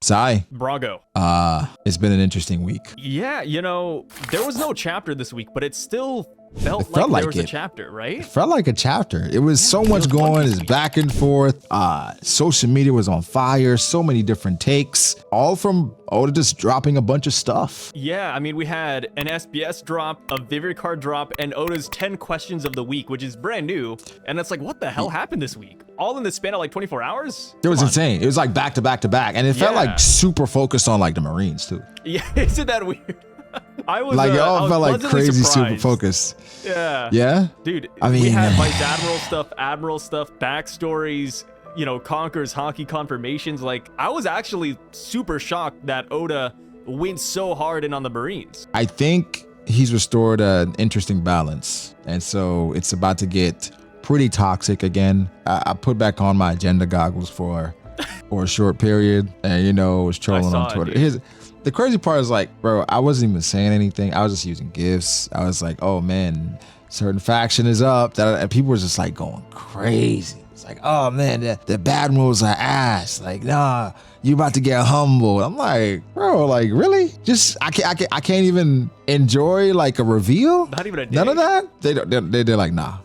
Sai. Brago. It's been an interesting week. Yeah, you know, there was no chapter this week, but it still felt like there was a chapter, right? It felt like a chapter. It was so much going. It's back and forth. Social media was on fire. So many different takes, all from Oda just dropping a bunch of stuff. Yeah, I mean, we had an SBS drop, a Vivid card drop, and Oda's 10 questions of the week, which is brand new. And it's like, what the hell happened this week? All in the span of like 24 hours? It was insane. It was like back to back to back. And it felt like super focused on like the Marines too. Yeah, isn't that weird? I was like, it all felt like crazy surprised. super focused. Yeah. Yeah? Dude, I mean, we had Vice Admiral stuff, backstories, you know, Conquer's Haki confirmations. Like, I was actually super shocked that Oda went so hard in on the Marines. I think he's restored an interesting balance. And so it's about to get pretty toxic again. I put back on my agenda goggles for a short period and, you know, was trolling on Twitter. The crazy part is like, bro, I wasn't even saying anything. I was just using GIFs. I was like, oh man, certain faction is up. And people were just like going crazy. It's like, oh man, the bad moves are ass. Like, nah, you about to get humbled. I'm like, bro, like really? Just I can't even enjoy like a reveal. Not even a day. None of that. They're like, nah.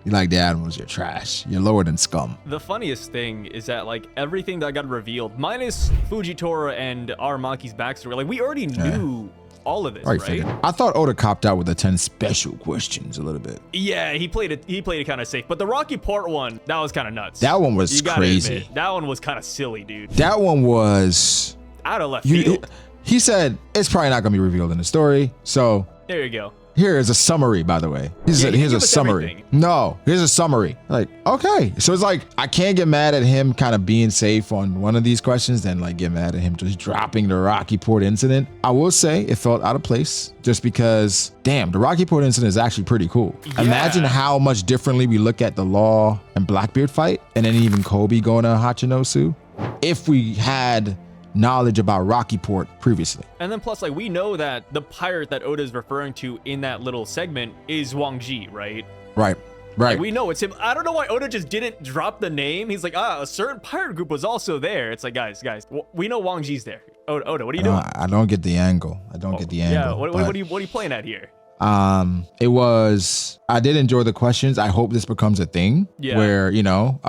You like the Admirals, you're trash. You're lower than scum. The funniest thing is that, like, everything that got revealed, minus Fujitora and Aramaki's backstory, like, we already knew all of this, right? I thought Oda copped out with the 10 special questions a little bit. Yeah, he played it kind of safe. But the Rocky Port one, that was kind of nuts. That one was crazy. That one was kind of silly, dude. That one was... out of left field. He said, it's probably not going to be revealed in the story, so... there you go. Here is a summary, by the way. Here's a summary. Everything. No, here's a summary. Like, okay. So it's like, I can't get mad at him kind of being safe on one of these questions, then like get mad at him just dropping the Rocky Port incident. I will say it felt out of place just because, damn, the Rocky Port incident is actually pretty cool. Yeah. Imagine how much differently we look at the Law and Blackbeard fight, and then even Kobe going to Hachinosu, if we had knowledge about Rocky Port previously. And then plus, like, we know that the pirate that Oda is referring to in that little segment is Wang Ji, right? Right. Like, we know it's him. I don't know why Oda just didn't drop the name. He's like, a certain pirate group was also there. It's like, guys, we know Wang Ji's there. Oda, what are you doing? I don't get the angle. Yeah, what are you playing at here? I did enjoy the questions. I hope this becomes a thing where, you know,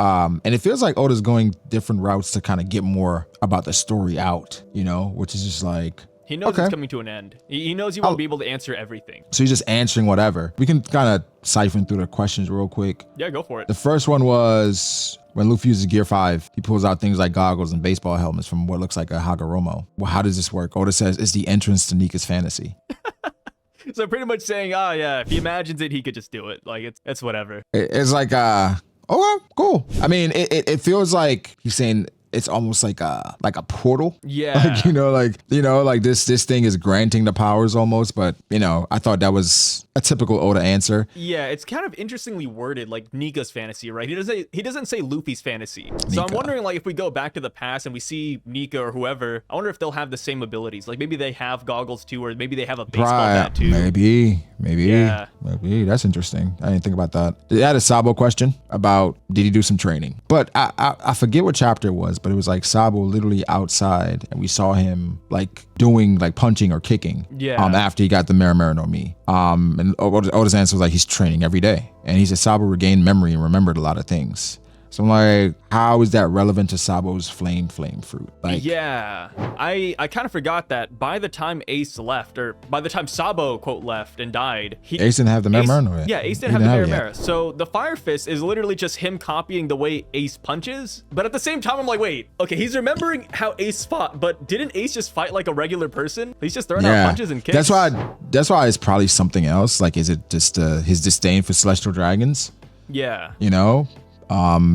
and it feels like Oda's going different routes to kind of get more about the story out, you know, which is just like, he knows it's coming to an end. He knows he won't be able to answer everything. So he's just answering whatever. We can kind of siphon through the questions real quick. Yeah, go for it. The first one was when Luffy uses Gear 5, he pulls out things like goggles and baseball helmets from what looks like a Hagoromo. Well, how does this work? Oda says it's the entrance to Nika's fantasy. So pretty much saying, oh yeah, if he imagines it, he could just do it. Like it's whatever. It's like, okay, cool. I mean, it feels like he's saying it's almost like a portal. Yeah. Like, like this thing is granting the powers almost, but you know, I thought that was a typical Oda answer. Yeah, it's kind of interestingly worded, like Nika's fantasy, right? He doesn't say Luffy's fantasy. So I'm wondering, like, if we go back to the past and we see Nika or whoever, I wonder if they'll have the same abilities. Like maybe they have goggles too, or maybe they have a baseball bat too. Maybe. Yeah. Maybe. That's interesting. I didn't think about that. They had a Sabo question about did he do some training? But I forget what chapter it was, but it was like Sabo literally outside and we saw him like doing like punching or kicking after he got the Marimara no Mi. And Oda's answer was like he's training every day. And he said Sabo regained memory and remembered a lot of things. So I'm like, how is that relevant to Sabo's flame fruit? Like, yeah, I kind of forgot that by the time Ace left, or by the time Sabo quote left and died, Ace didn't have the Marimara yet. Yeah, Ace didn't have the Marimara. So the Fire Fist is literally just him copying the way Ace punches. But at the same time, I'm like, wait, okay, he's remembering how Ace fought, but didn't Ace just fight like a regular person? He's just throwing out punches and kicks. That's why it's probably something else. Like, is it just his disdain for celestial dragons? Yeah. You know?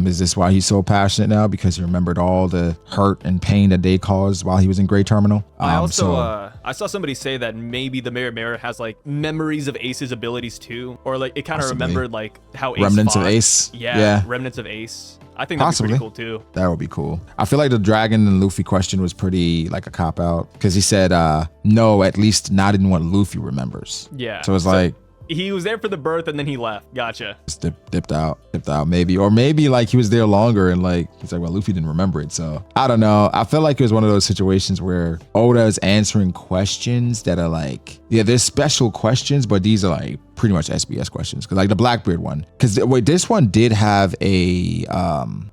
Is this why he's so passionate now? Because he remembered all the hurt and pain that they caused while he was in Grey Terminal. I saw somebody say that maybe the Marimara has like memories of Ace's abilities too, or like it kind of remembered like how Ace remnants fought. Of Ace. Yeah, remnants of Ace. I think that'd be pretty cool too. That would be cool. I feel like the Dragon and Luffy question was pretty like a cop out because he said no, at least not in what Luffy remembers. Yeah. So it's like, He was there for the birth and then he left. Gotcha. Just dipped out maybe. Or maybe like he was there longer and like, he's like, well, Luffy didn't remember it. So I don't know. I feel like it was one of those situations where Oda is answering questions that are like, yeah, there's special questions, but these are like pretty much SBS questions. Cause like the Blackbeard one, cause wait, this one did have a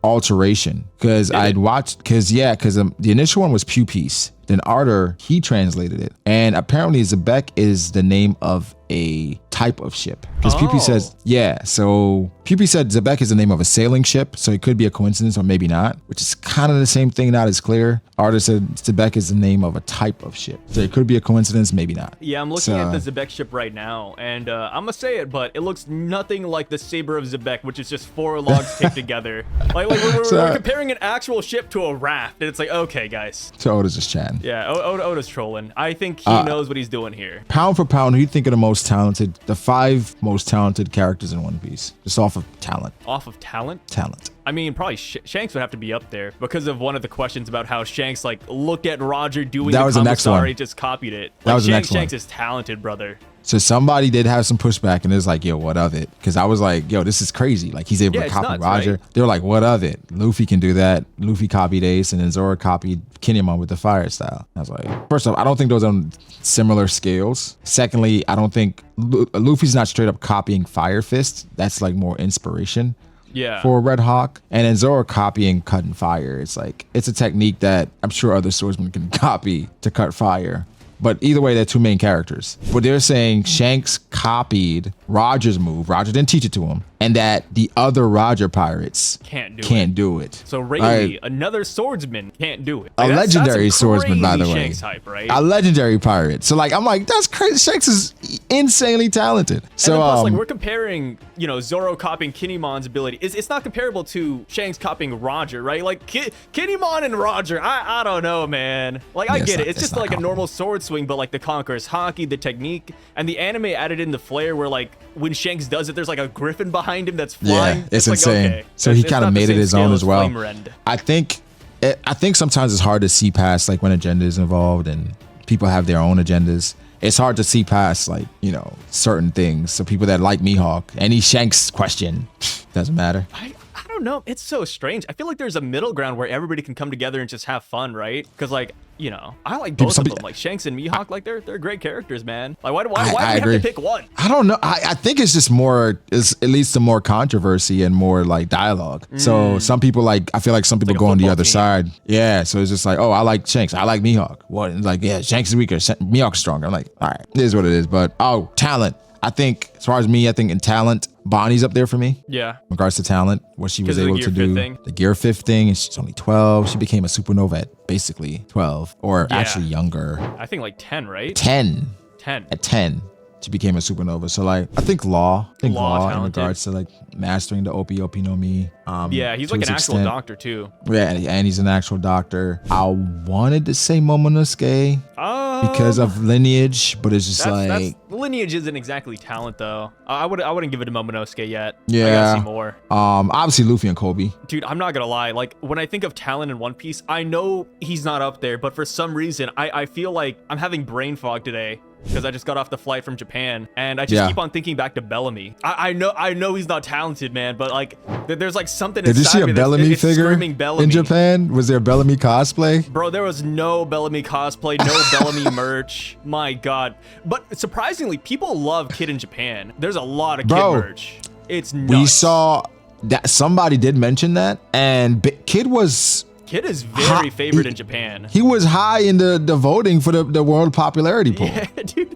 alteration. Cause I'd watched, cause the initial one was Pew Piece. Then Arter, he translated it. And apparently Zebek is the name of a type of ship. Because Pew says, yeah, so Pew said Zebek is the name of a sailing ship, so it could be a coincidence or maybe not, which is kind of the same thing, not as clear. Arter said Zebek is the name of a type of ship, so it could be a coincidence, maybe not. Yeah, I'm looking at the Zebek ship right now, and I'm gonna say it, but it looks nothing like the Saber of Zebek, which is just 4 logs taped together. Like we're comparing an actual ship to a raft, and it's like, okay, guys. So Oda's just chatting. Yeah, Oda's trolling. I think he knows what he's doing here. Pound for pound, who do you think are the 5 most talented characters in One Piece? Just off of talent. Off of talent? Talent. I mean, probably Shanks would have to be up there because of one of the questions about how Shanks like looked at Roger doing that was the next one. Just copied it. Like, that was the next one. Shanks is talented, brother. So somebody did have some pushback and it's like, yo, what of it? Because I was like, yo, this is crazy. Like he's able to copy nuts, Roger. Right? They were like, what of it? Luffy can do that. Luffy copied Ace and then Zoro copied Kinemon with the fire style. I was like, first off, I don't think those are on similar scales. Secondly, I don't think Luffy's not straight up copying Fire Fist. That's like more inspiration. Yeah. For Red Hawk. And then Zoro copying Cut and Fire. It's like, it's a technique that I'm sure other swordsmen can copy to cut fire. But either way, they're 2 main characters. But they're saying Shanks copied Roger's move. Roger didn't teach it to him. And that the other Roger pirates can't do it. So Rayleigh, another swordsman, can't do it. Like, a legendary swordsman, by the way. Shanks hype, right? A legendary pirate. So like, I'm like, that's crazy. Shanks is insanely talented. So and then plus, like, we're comparing, you know, Zoro copying Kinemon's ability. It's not comparable to Shanks copying Roger, right? Like Kinemon and Roger, I don't know, man. Like I get it. It's just like a normal sword swing, but like the Conqueror's Haki, the technique, and the anime added in the flair where like when Shanks does it, there's like a griffin behind him that's flying. Yeah, it's insane. Like, okay, so he kind of made it his own as well. I think sometimes it's hard to see past like when agenda is involved and people have their own agendas. It's hard to see past like, you know, certain things. So people that like Mihawk, any Shanks question, doesn't matter. I don't know. It's so strange. I feel like there's a middle ground where everybody can come together and just have fun, right? Because like, you know, I like both of them. Like Shanks and Mihawk, like they're great characters, man. Like why do we have to pick one? I don't know. I think it's just more, it leads to more controversy and more like dialogue. So some people like, I feel like some people go on the other side. Yeah. So it's just like, oh, I like Shanks. I like Mihawk. What? Like, yeah, Shanks is weaker. Mihawk's stronger. I'm like, all right, it is what it is. But talent. I think as far as me, I think in talent, Bonnie's up there for me. Yeah. In regards to talent, what she was able to do. The Gear 5 thing, and she's only 12. She became a supernova at basically 12, or actually younger. I think like 10, right? 10. At 10, she became a supernova. So like, I think Law in regards to like mastering the Opi no Mi. Yeah, he's like an actual doctor too. Yeah, and he's an actual doctor. I wanted to say Momonosuke because of lineage, but it's just like lineage isn't exactly talent though. I wouldn't give it to Momonosuke yet. Yeah, I gotta see more. Obviously Luffy and Kobe. Dude, I'm not gonna lie. Like when I think of talent in One Piece, I know he's not up there, but for some reason, I feel like I'm having brain fog today. Because I just got off the flight from Japan and I just keep on thinking back to Bellamy. I know he's not talented, man, but like there's like something inside me. Did you see a Bellamy figure in Japan? Was there a Bellamy cosplay? Bro, there was no Bellamy cosplay, no Bellamy merch. My God. But surprisingly, people love Kid in Japan. There's a lot of Kid merch. It's nuts. We saw that somebody did mention that, and Kid is very favored in Japan. He was high in the voting for the world popularity poll. Yeah, dude.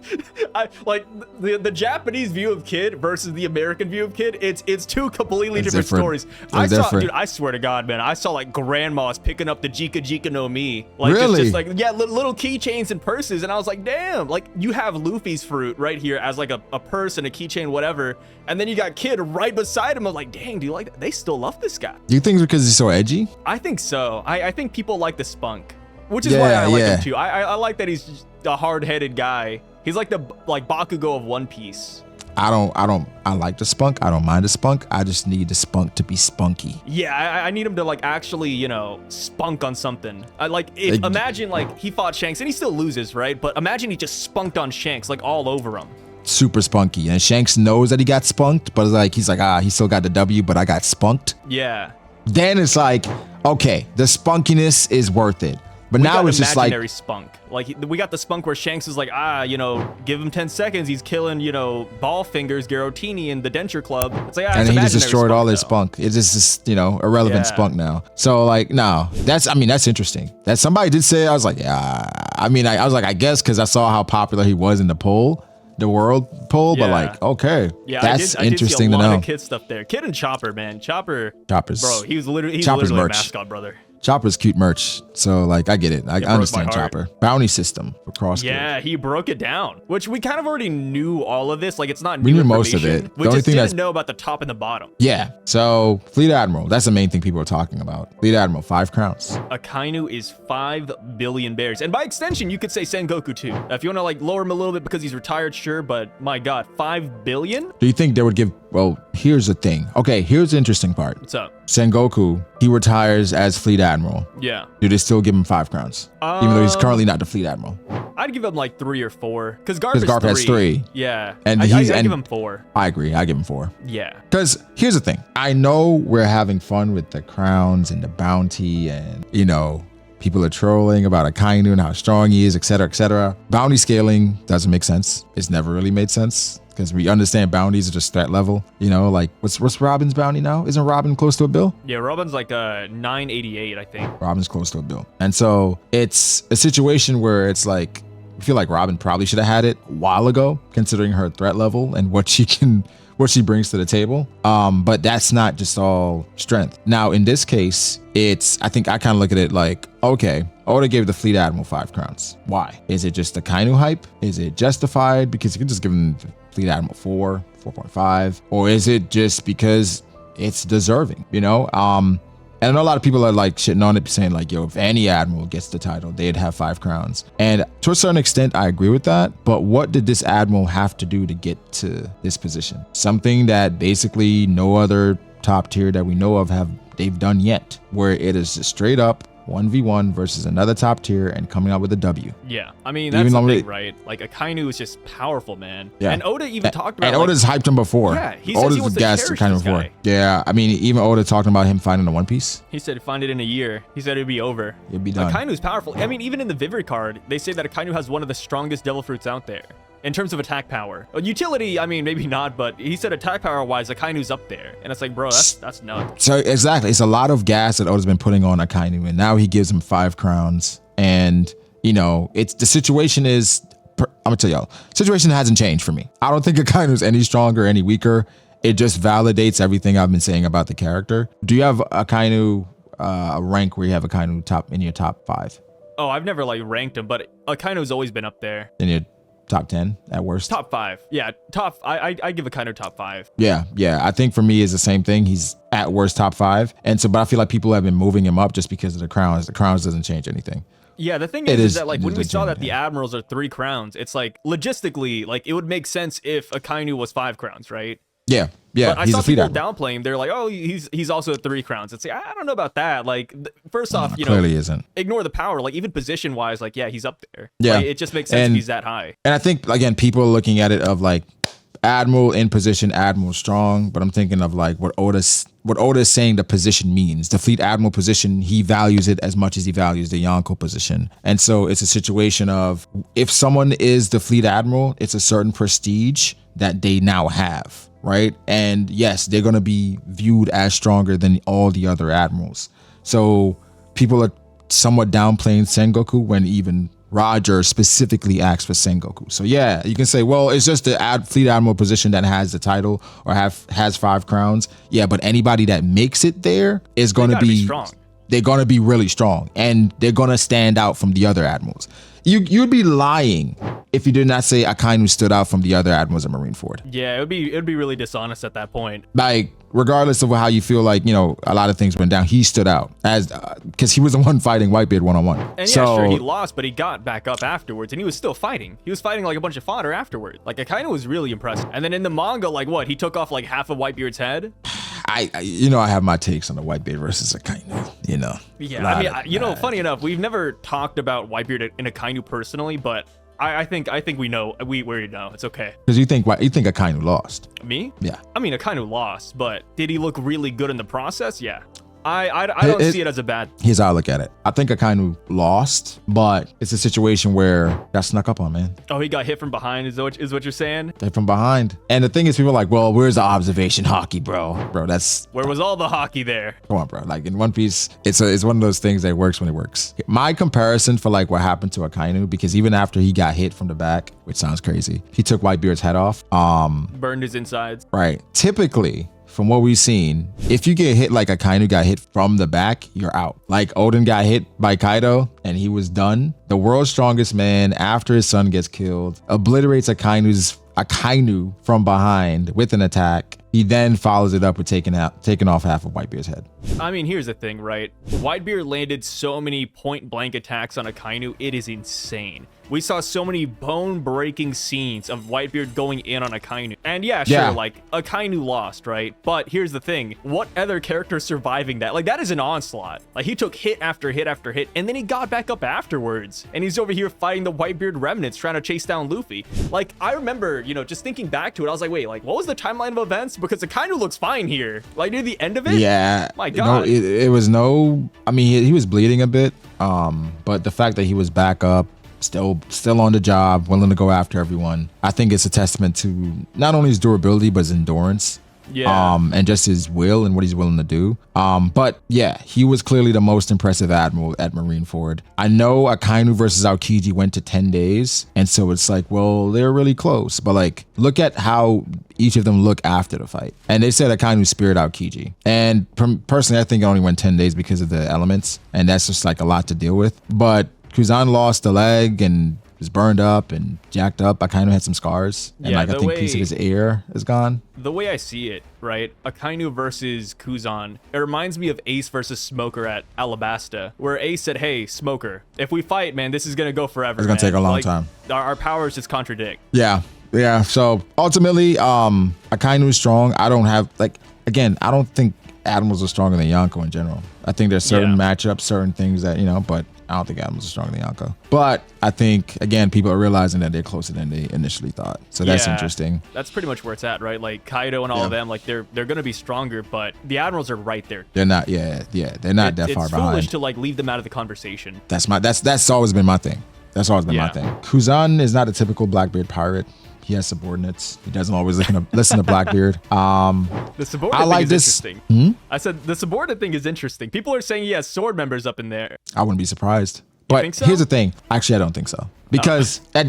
Like the Japanese view of Kid versus the American view of Kid, it's 2 completely different stories. I swear to God, man, I saw like grandmas picking up the Jika Jika no Mi. Like really? just like little keychains and purses, and I was like, damn, like you have Luffy's fruit right here as like a purse and a keychain, whatever. And then you got Kid right beside him. I'm like, dang, do you like that? They still love this guy. Do you think it's because he's so edgy? I think so. I think people like the spunk, which is why I like him too. I like that he's just a hard-headed guy. He's like the Bakugo of One Piece. I like the spunk. I don't mind the spunk. I just need the spunk to be spunky. Yeah, I need him to like actually, you know, spunk on something. Imagine like he fought Shanks and he still loses, right? But imagine he just spunked on Shanks like all over him. super spunky. And Shanks knows that he got spunked, but he's like, he still got the W, but I got spunked. Yeah. Then it's like, okay, the spunkiness is worth it. But now it's just like imaginary spunk. Like we got the spunk where Shanks is like, give him 10 seconds. He's killing, Ball Fingers, Garrotini, and the Denture Club. It's like, and he just destroyed all his spunk. It's just irrelevant spunk now. So like, no, that's interesting. That somebody did say, I was like, yeah. I mean, I was like, I guess because I saw how popular he was in the world poll, but like, okay, that's interesting to know. I did see a lot of Kid stuff there. Kid and Chopper, man. Chopper's bro. He's literally a mascot, brother. Chopper's cute merch, so like I get it. I understand Chopper. Bounty system for cross. Yeah, he broke it down, which we kind of already knew all of this. Like it's not new we knew information. Most of it. We just didn't know about the top and the bottom. Yeah. So Fleet Admiral, that's the main thing people are talking about. Fleet Admiral, 5 crowns. Akainu is 5 billion bears, and by extension, you could say Sengoku too. If you want to like lower him a little bit because he's retired, sure, but my God, 5 billion? Do you think they would give? Well, here's the thing. Okay, here's the interesting part. What's up? Sengoku, he retires as Fleet Admiral. Yeah. Do they still give him 5 crowns? Even though he's currently not the Fleet Admiral. I'd give him like 3 or 4. Because Garp has 3. Yeah. And I'd give him 4. I agree. I give him 4. Yeah. Because here's the thing. I know we're having fun with the crowns and the bounty and, people are trolling about Akainu and how strong he is, etc., etc. Bounty scaling doesn't make sense. It's never really made sense. Because we understand bounties are just threat level. Like what's Robin's bounty now? Isn't Robin close to $1 billion? Yeah, Robin's like 988, I think. Robin's close to $1 billion. And so it's a situation where it's like, I feel like Robin probably should have had it a while ago, considering her threat level and what she brings to the table. But that's not just all strength. Now, in this case, I think I kind of look at it like, okay, Oda gave the Fleet Admiral 5 crowns. Why? Is it just the Akainu hype? Is it justified? Because you could just give him the Fleet Admiral 4, 4.5, or is it just because it's deserving, And I know a lot of people are like shitting on it, saying like, yo, if any admiral gets the title, they'd have 5 crowns. And to a certain extent, I agree with that. But what did this admiral have to do to get to this position? Something that basically no other top tier that we know of they've done yet, where it is just straight up 1v1 versus another top tier and coming out with a W. Yeah, I mean, that's the thing, right? Like, Akainu is just powerful, man. Yeah. And Oda even talked about and Oda's hyped him before. Yeah, he says he wants to cherish this guy. Yeah, I mean, even Oda talking about him finding the One Piece. He said find it in a year. He said it'd be over. It'd be done. Akainu's powerful. I mean, even in the Vivre card, they say that Akainu has one of the strongest Devil Fruits out there. In terms of attack power. Utility, I mean, maybe not, but he said attack power-wise, Akainu's up there. And it's like, bro, that's nuts. So, exactly. It's a lot of gas that Oda's been putting on Akainu, and now he gives him 5 crowns. And, it's the situation is, I'm going to tell y'all, situation hasn't changed for me. I don't think Akainu's any stronger, any weaker. It just validates everything I've been saying about the character. Do you have Akainu, a rank where you have Akainu in your top 5? Oh, I've never, ranked him, but Akainu's always been up there. In your top 10 at worst? Top 5. Yeah, I give Akainu top 5. Yeah. I think for me is the same thing. He's at worst top 5. And so, but I feel like people have been moving him up just because of the crowns. The crowns doesn't change anything. Yeah, the thing is that when we saw that the admirals are 3 crowns, it's like logistically, it would make sense if Akainu was 5 crowns, right? Yeah. But I saw people downplay him. They're like, oh, he's also at 3 crowns. It's like, I don't know about that. First off, clearly isn't. Ignore the power. Even position wise, yeah, he's up there. Yeah. It just makes sense if he's that high. And I think, again, people are looking at it of admiral in position, admiral strong. But I'm thinking of what Oda is saying the position means. The Fleet Admiral position, he values it as much as he values the Yonko position. And so it's a situation of if someone is the Fleet Admiral, it's a certain prestige that they now have. Right. And yes, they're going to be viewed as stronger than all the other admirals. So people are somewhat downplaying Sengoku when even Roger specifically asked for Sengoku. So yeah, you can say, well, it's just the Fleet Admiral position that has the title or has 5 crowns. Yeah, but anybody that makes it there is going to be strong. They're going to be really strong and they're going to stand out from the other admirals. You'd be lying if you did not say Akainu stood out from the other admirals of Marineford. Yeah, it'd be really dishonest at that point. Regardless of how you feel a lot of things went down, he stood out as because he was the one fighting Whitebeard one-on-one. And sure, he lost, but he got back up afterwards, and he was still fighting. He was fighting a bunch of fodder afterward. Akainu was really impressive. And then in the manga, he took off half of Whitebeard's head. I have my takes on the Whitebeard versus Akainu. Yeah, I mean, funny enough, we've never talked about Whitebeard and Akainu personally, but I think we know. We already know. It's okay. Because you think Akainu lost. Me? Yeah. I mean, Akainu lost, but did he look really good in the process? Yeah. I don't see it as a bad. Here's how I look at it. I think Akainu lost, but it's a situation where got snuck up on, man. Oh, he got hit from behind. Is what you're saying? Hit from behind. And the thing is, people are like, well, where's the observation Haki, bro? Bro, that's where was all the Haki there? Come on, bro. Like in One Piece, it's one of those things that works when it works. My comparison for like what happened to Akainu, because even after he got hit from the back, which sounds crazy, he took Whitebeard's head off. Burned his insides. Right. Typically, from what we've seen, if you get hit like Akainu got hit from the back, you're out. Like Oden got hit by Kaido and he was done. The world's strongest man, after his son gets killed, obliterates Akainu from behind with an attack. He then follows it up with taking off half of Whitebeard's head. I mean, here's the thing, right? Whitebeard landed so many point-blank attacks on Akainu, it is insane. We saw so many bone-breaking scenes of Whitebeard going in on Akainu. And yeah, sure, like, Akainu lost, right? But here's the thing. What other character surviving that? Like, that is an onslaught. Like, he took hit after hit after hit, and then he got back up afterwards. And he's over here fighting the Whitebeard remnants, trying to chase down Luffy. Like, I remember, you know, just thinking back to it, I was like, wait, like, what was the timeline of events? Because Akainu looks fine here. Like, near the end of it? Yeah. My God. No, it was no... I mean, he was bleeding a bit, but the fact that he was back up, still on the job, willing to go after everyone, I think it's a testament to not only his durability, but his endurance. Yeah. And just his will and what he's willing to do. But yeah, he was clearly the most impressive admiral at Marineford. I know Akainu versus Aokiji went to 10 days. And so it's like, well, they're really close. But like, look at how each of them look after the fight. And they said Akainu speared Aokiji. And personally, I think it only went 10 days because of the elements. And that's just like a lot to deal with. But Kuzan lost a leg and was burned up and jacked up. Akainu had some scars. And like, I think a piece of his ear is gone. The way I see it, right? Akainu versus Kuzan, it reminds me of Ace versus Smoker at Alabasta, where Ace said, hey, Smoker, if we fight, man, this is going to go forever. It's going to take a long time. Our powers just contradict. Yeah. Yeah. So ultimately, Akainu is strong. I don't have, like, again, I don't think Admirals are stronger than Yonko in general. I think there's certain matchups, certain things that, you know, but I don't think Admirals are stronger than Yonko. But I think, again, people are realizing that they're closer than they initially thought. So that's interesting. That's pretty much where it's at, right? Like Kaido and all of them, like they're going to be stronger, but the Admirals are right there. They're not, they're not that far behind. It's foolish to like leave them out of the conversation. That's always been my thing. That's always been my thing. Kuzan is not a typical Blackbeard pirate. He has subordinates. He doesn't always listen to Blackbeard. The subordinate thing is interesting. I said the subordinate thing is interesting. People are saying he has sword members up in there. I wouldn't be surprised. But think so? Here's the thing. Actually, I don't think so. Because I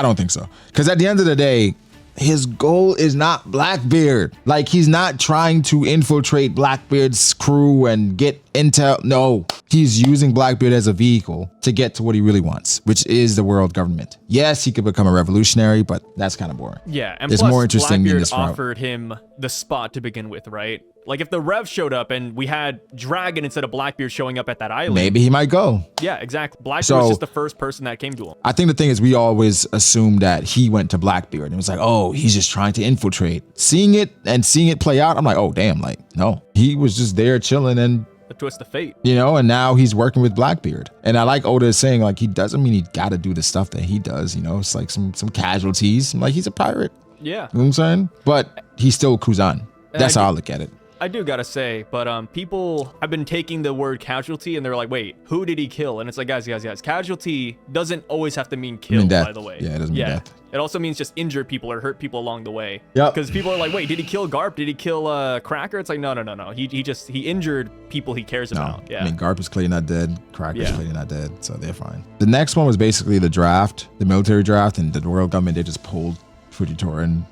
don't think so. Because at the end of the day, his goal is not Blackbeard. Like, he's not trying to infiltrate Blackbeard's crew and get intel. No, he's using Blackbeard as a vehicle to get to what he really wants, which is the world government. Yes, he could become a revolutionary, but that's kind of boring. Yeah, and it's plus, more interesting Blackbeard in this route. offered him the spot to begin with, right? Like, if the Rev showed up and we had Dragon instead of Blackbeard showing up at that island. Maybe he might go. Yeah, exactly. Blackbeard was just the first person that came to him. I think the thing is, we always assumed that he went to Blackbeard and it was like, oh, he's just trying to infiltrate. Seeing it play out, I'm like, oh, damn, like, no. He was just there chilling and a twist of fate. You know, and now he's working with Blackbeard. And I like Oda is saying, like, he doesn't mean he got to do the stuff that he does. You know, it's like some casualties. Like, he's a pirate. Yeah. You know what I'm saying? But he's still Kuzan. That's how I look at it. I do gotta say, but people have been taking the word casualty and they're like, wait, who did he kill? And it's like, guys, casualty doesn't always have to mean kill, by the way. Yeah, it doesn't mean death. It also means just injure people or hurt people along the way. Yep. Because people are like, wait, did he kill Garp? Did he kill Cracker? It's like, no. He injured people he cares about. Yeah. I mean, Garp is clearly not dead. Cracker's clearly not dead, so they're fine. The next one was basically the draft, the military draft, and the world government, they just pulled Fujitora and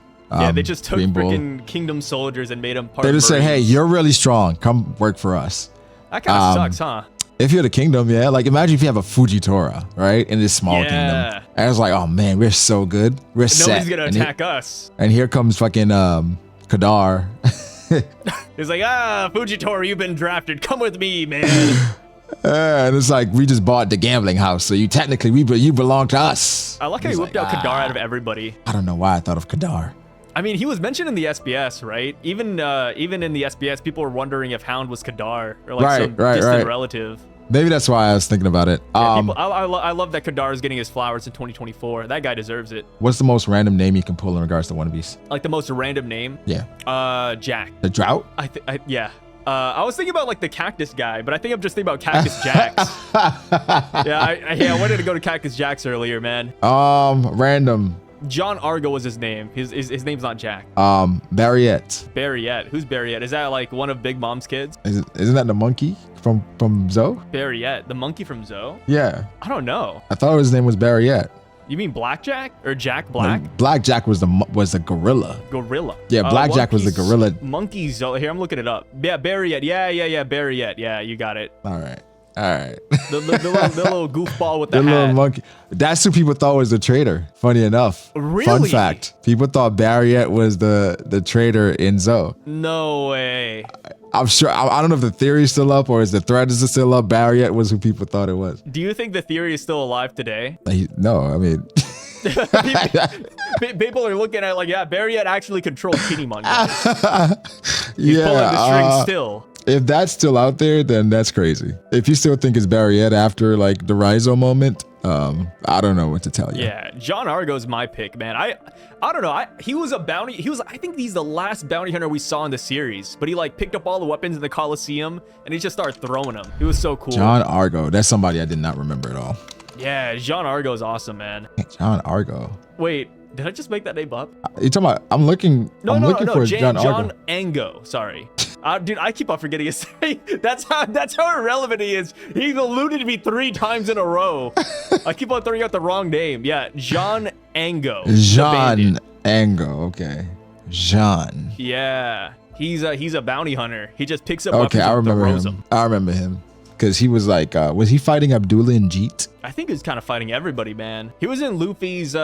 they just took freaking Kingdom soldiers and made them part of They just say, hey, you're really strong. Come work for us. That kind of sucks, huh? If you're the kingdom, yeah. Like, imagine if you have a Fujitora, right? In this small kingdom. And it's like, oh, man, we're so good. We're set. Nobody's going to attack us. And here comes fucking Kadar. He's like, Fujitora, you've been drafted. Come with me, man. And it's like, we just bought the gambling house, so you technically, you belong to us. I like how he whipped out Kadar out of everybody. I don't know why I thought of Kadar. I mean, he was mentioned in the SBS, right? Even in the SBS, people were wondering if Hound was Kadar or like some distant relative. Maybe that's why I was thinking about it. Yeah, I love that Kadara's getting his flowers in 2024. That guy deserves it. What's the most random name you can pull in regards to One Piece? Like the most random name? Yeah. Jack. The Drought? Yeah. I was thinking about like the cactus guy, but I think I'm just thinking about Cactus Jacks. I wanted to go to Cactus Jacks earlier, man. Random. John Argo was his name. His name's not Jack. Barriette. Barriette. Who's Barriette? Is that like one of Big Mom's kids? Isn't that the monkey from Zoe? Barriette, the monkey from Zoe? Yeah. I don't know. I thought his name was Barriette. You mean Blackjack or Jack Black? No, Blackjack was the gorilla. Gorilla. Yeah, Blackjack was the gorilla. Monkey Zoe. Here, I'm looking it up. Yeah, Barriette. Yeah, Barriette. Yeah, you got it. All right. The little goofball with the hat. Little monkey. That's who people thought was the traitor. Funny enough. Really? Fun fact. People thought Barriette was the traitor in Zoe. No way. I'm sure. I don't know if the theory's still up or is the thread is still up. Barriette was who people thought it was. Do you think the theory is still alive today? No, I mean. People are looking at it like, yeah, Barriette actually controlled Kinemon. He's pulling the string still. If that's still out there, then that's crazy. If you still think it's Barriette after like the Raizo moment, I don't know what to tell you. Yeah, John Argo's my pick, man. I don't know. He was a bounty. I think he's the last bounty hunter we saw in the series. But he like picked up all the weapons in the Coliseum and he just started throwing them. He was so cool. John Argo. That's somebody I did not remember at all. Yeah, John Argo is awesome, man. John Argo. Wait, did I just make that name up? You talking about? I'm looking for John Argo. John Ango. Sorry. Dude, I keep on forgetting his name. That's how irrelevant he is. He eluded me 3 times in a row. I keep on throwing out the wrong name. Yeah, John Ango. John Ango. Okay, Jean. Yeah, he's a bounty hunter. He just picks up okay, weapons I remember and throws him. them. I remember him because he was like, was he fighting Abdullah and Jeet? I think he was kind of fighting everybody, man. He was in Luffy's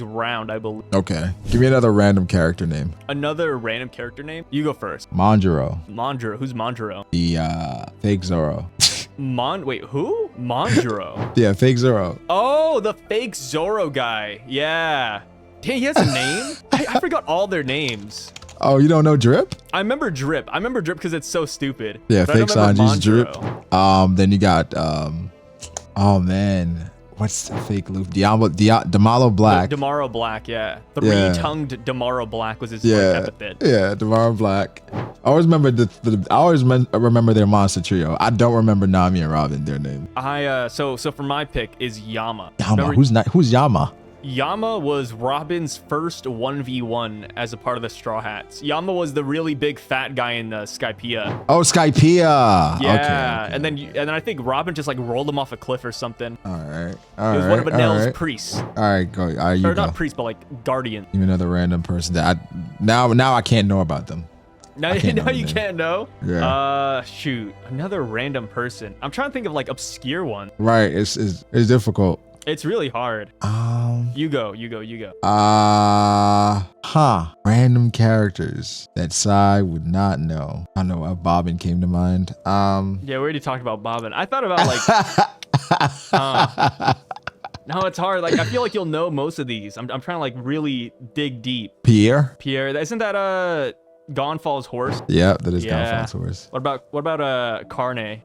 round, I believe. Okay, give me another random character name. Another random character name? You go first. Manjaro. Who's Manjaro? The fake Zoro. Wait, who? Manjaro. Yeah, fake Zoro. Oh, the fake Zoro guy. Yeah. Dang, he has a name? I forgot all their names. Oh, you don't know Drip? I remember Drip. I remember Drip because it's so stupid. Yeah, fake Sanji's Drip. Then you got oh man, what's the fake Luffy? Damalo Black. Damaro Black, yeah. Three-tongued Damaro Black was his epithet. Yeah, Damaro Black. I always remember remember their monster trio. I don't remember Nami and Robin, their name. So for my pick is Yama. Who's Yama? Yama was Robin's first 1v1 as a part of the Straw Hats. Yama was the really big fat guy in Skypiea. Oh, Skypiea. Yeah, okay. And then I think Robin just like rolled him off a cliff or something. All right. He was one of Enel's priests. All right, go. Or not priests, but like guardian. Even another random person that now I can't know about them. Now you can't know? Yeah. Shoot. Another random person. I'm trying to think of like obscure one. Right. It's difficult. It's really hard. You go. Random characters that Sai would not know. I don't know why Bobbin came to mind. Yeah, we already talked about Bobbin. I thought about like no, it's hard. Like I feel like you'll know most of these. I'm trying to like really dig deep. Pierre, isn't that Gonfal's horse? Yeah, that is Gonfal's horse. What about Carne?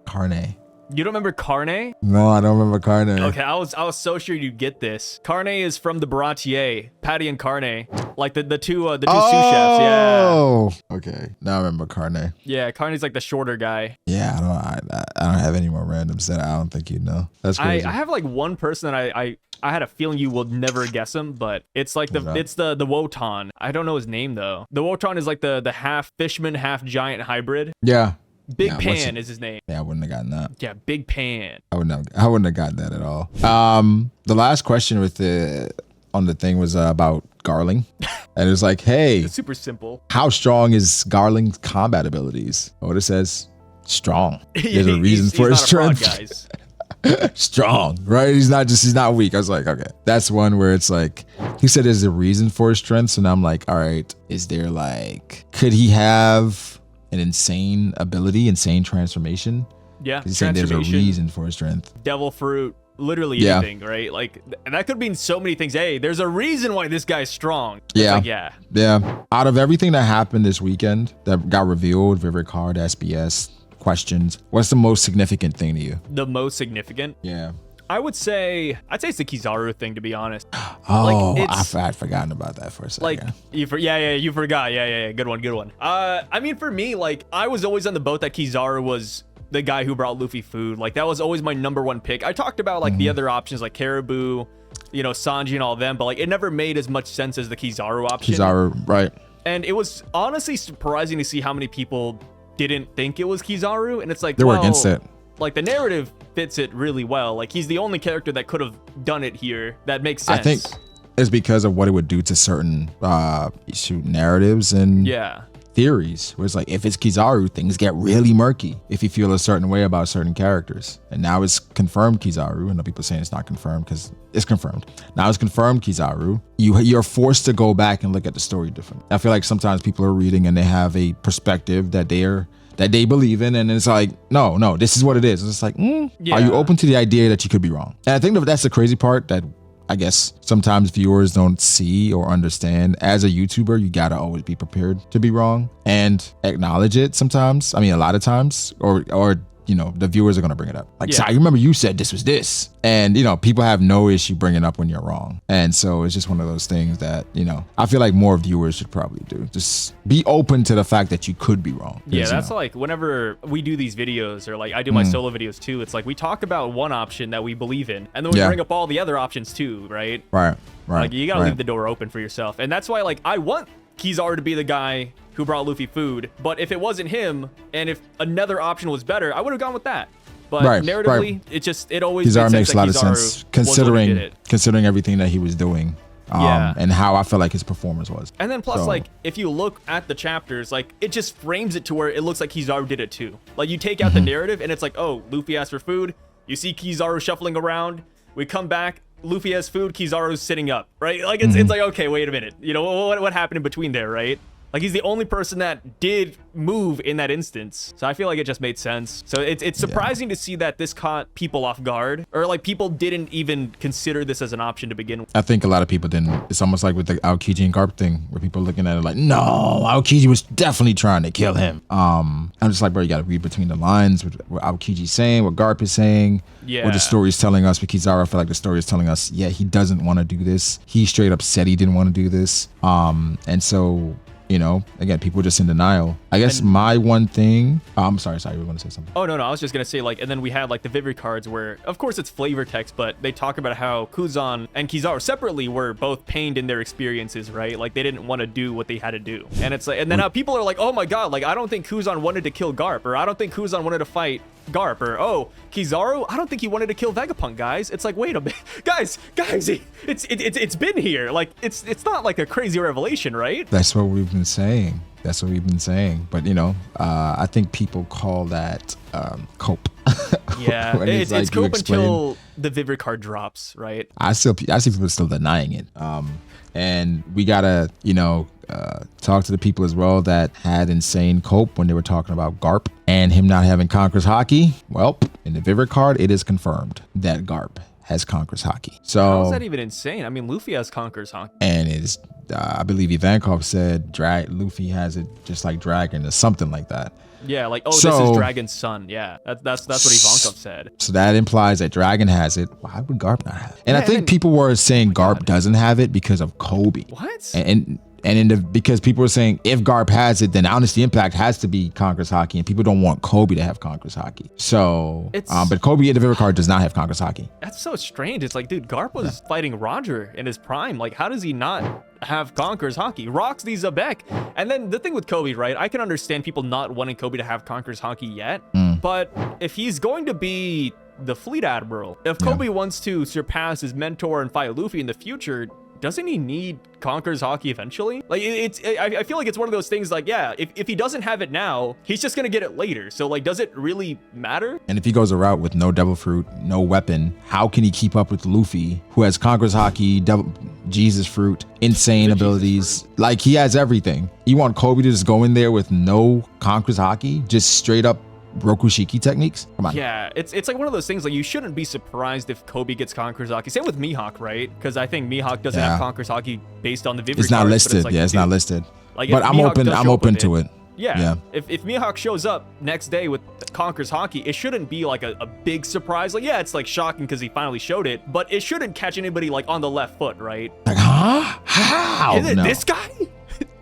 You don't remember Carne? No, I don't remember Carne. Okay, I was so sure you'd get this. Carne is from the Baratier, Patty and Carne, like the two sous chefs. Yeah. Oh, okay. Now I remember Carne. Yeah, Carne's like the shorter guy. Yeah, I don't have any more randoms that I don't think you'd know. That's crazy. I have like one person that I had a feeling you will never guess him, but it's like the Wotan. I don't know his name though. The Wotan is like the half fishman, half giant hybrid. Yeah. Big Pan is his name. Yeah, I wouldn't have gotten that. Yeah, Big Pan. I wouldn't have gotten that at all. The last question on the thing was about Garling. And it was like, hey, it's super simple. How strong is Garling's combat abilities? What it says, strong. There's a reason for his strength. Guys. Strong, right? He's not weak. I was like, okay. That's one where it's like, he said there's a reason for his strength. So now I'm like, all right, is there like, could he have an insane ability, insane transformation? Yeah, he's saying there's a reason for his strength. Devil fruit, literally anything, right? Like that could mean so many things. Hey, there's a reason why this guy's strong. Yeah. Out of everything that happened this weekend that got revealed, Vivid Card, SBS, questions. What's the most significant thing to you? The most significant? Yeah. I'd say it's the Kizaru thing, to be honest. Oh, I'd forgotten about that for a second. Like, you forgot. Yeah. Good one. I mean, for me, like, I was always on the boat that Kizaru was the guy who brought Luffy food. Like, that was always my number one pick. I talked about, like, the other options, like Caribou, you know, Sanji and all of them, but, like, it never made as much sense as the Kizaru option. Kizaru, right. And it was honestly surprising to see how many people didn't think it was Kizaru. And it's like, they were against it. Like, the narrative fits it really well. Like, he's the only character that could have done it here. That makes sense. I think it's because of what it would do to certain narratives and theories. Where it's like, if it's Kizaru, things get really murky if you feel a certain way about certain characters. And now it's confirmed Kizaru. I know people saying it's not confirmed because it's confirmed. Now it's confirmed Kizaru. You're forced to go back and look at the story differently. I feel like sometimes people are reading and they have a perspective that they believe in, and it's like, no, this is what it is. It's just like, are you open to the idea that you could be wrong? And I think that's the crazy part that I guess sometimes viewers don't see or understand. As a YouTuber, you gotta always be prepared to be wrong and acknowledge it sometimes. I mean, a lot of times, or you know, the viewers are going to bring it up. Like, I remember you said this was this. And, you know, people have no issue bringing up when you're wrong. And so it's just one of those things that, you know, I feel like more viewers should probably do. Just be open to the fact that you could be wrong. Yeah, that's like whenever we do these videos, or like I do my solo videos too, it's like we talk about one option that we believe in, and then we bring up all the other options too, right? Right. Like, you got to leave the door open for yourself. And that's why, like, I want Kizaru to be the guy who brought Luffy food, but if it wasn't him, and if another option was better, I would have gone with that. But narratively, it always Kizaru makes a lot of sense considering everything that he was doing, and how I felt like his performance was. And then plus, like, if you look at the chapters, like, it just frames it to where it looks like Kizaru did it too. Like, you take out the narrative, and it's like, oh, Luffy asked for food. You see Kizaru shuffling around. We come back. Luffy has food. Kizaru's sitting up, right? Like, it's like, okay, wait a minute. You know, what happened in between there, right? Like, he's the only person that did move in that instance. So I feel like it just made sense. So it's surprising to see that this caught people off guard, or like people didn't even consider this as an option to begin with. I think a lot of people didn't. It's almost like with the Aokiji and Garp thing, where people are looking at it like, no, Aokiji was definitely trying to kill him. I'm just like, bro, you got to read between the lines, what Aokiji's saying, what Garp is saying, what the story is telling us. With Kizaru, I feel like the story is telling us, he doesn't want to do this. He straight up said he didn't want to do this. And so, you know, again, people are just in denial. I guess my one thing, I'm sorry, you were going to say something. Oh, no, I was just going to say, like, and then we had like the Vivid cards where, of course, it's flavor text, but they talk about how Kuzan and Kizaru separately were both pained in their experiences, right? Like, they didn't want to do what they had to do. And it's like, and then now people are like, oh my God, like, I don't think Kuzan wanted to kill Garp, or I don't think Kuzan wanted to fight Garp, or oh, Kizaru, I don't think he wanted to kill Vegapunk, guys. It's like, wait a minute, guys, it's been here. Like, it's not like a crazy revelation, right? That's what we've been saying. But, you know, I think people call that cope. Yeah, it's cope until the Vivid card drops, right? I see people still denying it. And we gotta, you know, talk to the people as well that had insane cope when they were talking about Garp and him not having Conqueror's Haki. Well, in the Vivid card, it is confirmed that Garp has Conqueror's Haki. So how is that even insane? I mean, Luffy has Conqueror's Haki. And it is, I believe Ivankov said Luffy has it just like Dragon or something like that. Yeah, like, this is Dragon's son. Yeah, that's what Ivankov said. So that implies that Dragon has it. Why would Garp not have it? And I think people were saying Garp doesn't have it because of Kobe. What? Because people were saying if Garp has it, then Honesty Impact has to be Conqueror's Haki, and people don't want Kobe to have Conqueror's Haki. So, but Kobe in the Vivid card does not have Conqueror's Haki. That's so strange. It's like, dude, Garp was fighting Roger in his prime. Like, how does he not have Conqueror's Haki? Rocks the Zabek. And then the thing with Kobe, right? I can understand people not wanting Kobe to have Conqueror's Haki yet, but if he's going to be the fleet admiral, if Kobe wants to surpass his mentor and fight Luffy in the future, doesn't he need Conqueror's Haki eventually? Like, I feel like it's one of those things like, if he doesn't have it now, he's just gonna get it later. So, like, does it really matter? And if he goes a route with no Devil Fruit, no weapon, how can he keep up with Luffy, who has Conqueror's Haki, Jesus Fruit, insane abilities? Like, he has everything. You want Kobe to just go in there with no Conqueror's Haki, just straight up Rokushiki techniques? Come on. Yeah, it's like one of those things, like, you shouldn't be surprised if Kobe gets Conqueror's Haki. Same with Mihawk, right? Because I think Mihawk doesn't have Conqueror's Haki based on the Vivid It's not cards, listed. Like, it's not listed. Like, but I'm open to it. Yeah. If Mihawk shows up next day with Conquers Haki, it shouldn't be like a big surprise. Like, yeah, it's like shocking because he finally showed it, but it shouldn't catch anybody like on the left foot, right? Like, huh? How? Is it this guy?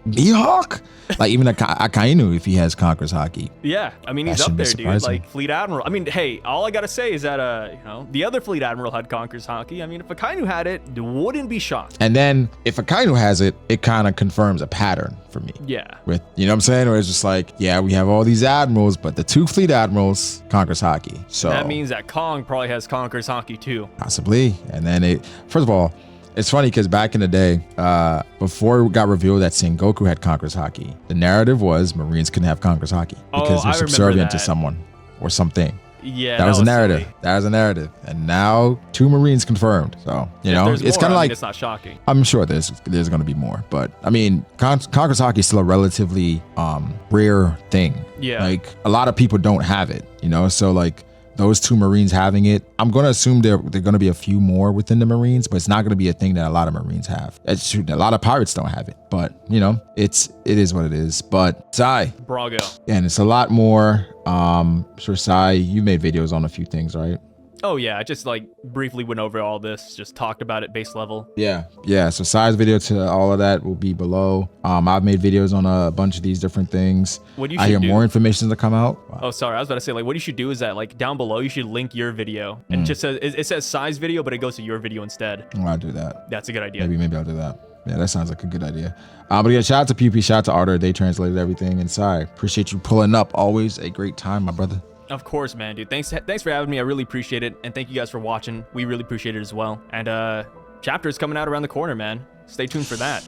Mihawk? Like, even Akainu, if he has Conquers Haki. Yeah, I mean, he's up there, dude. Like, Fleet Admiral. I mean, hey, all I gotta say is that, you know, the other Fleet Admiral had Conquers Haki. I mean, if Akainu had it, wouldn't be shocked. And then if Akainu has it, it kind of confirms a pattern for me. Yeah. With, you know what I'm saying? Where it's just like, yeah, we have all these admirals, but the 2 Fleet Admirals, Conquers Haki. So that means that Kong probably has Conquers Haki too. Possibly. And then first of all, it's funny because back in the day, before it got revealed that Sengoku had Conquers Haki, the narrative was Marines couldn't have Conquers Haki because they're subservient to someone or something. Yeah, that was a narrative. Silly. That was a narrative. And now 2 Marines confirmed. So, you know, it's kind of like, it's not shocking. I'm sure there's going to be more, but I mean, Conquers Haki is still a relatively rare thing. Yeah. Like a lot of people don't have it, you know? So like, those 2 Marines having it, I'm going to assume they're going to be a few more within the Marines, but it's not going to be a thing that a lot of Marines have. A lot of pirates don't have it, but you know, it is what it is. But Sai, Brago. And it's a lot more. Sure, Sai, you made videos on a few things, right? Oh yeah, I just like briefly went over all this, just talked about it base level. Yeah. So Sai's video to all of that will be below. I've made videos on a bunch of these different things. What you I hear more information to come out. Wow. Oh, sorry, I was about to say, like, what you should do is that, like, down below, you should link your video, and just says it says Sai's video, but it goes to your video instead. Oh, I'll do that. That's a good idea. Maybe I'll do that. Yeah, that sounds like a good idea. But yeah, shout out to PP, shout out to Arter. They translated everything. And Sai, appreciate you pulling up. Always a great time, my brother. Of course, man, dude. Thanks for having me. I really appreciate it. And thank you guys for watching. We really appreciate it as well. And chapter is coming out around the corner, man. Stay tuned for that.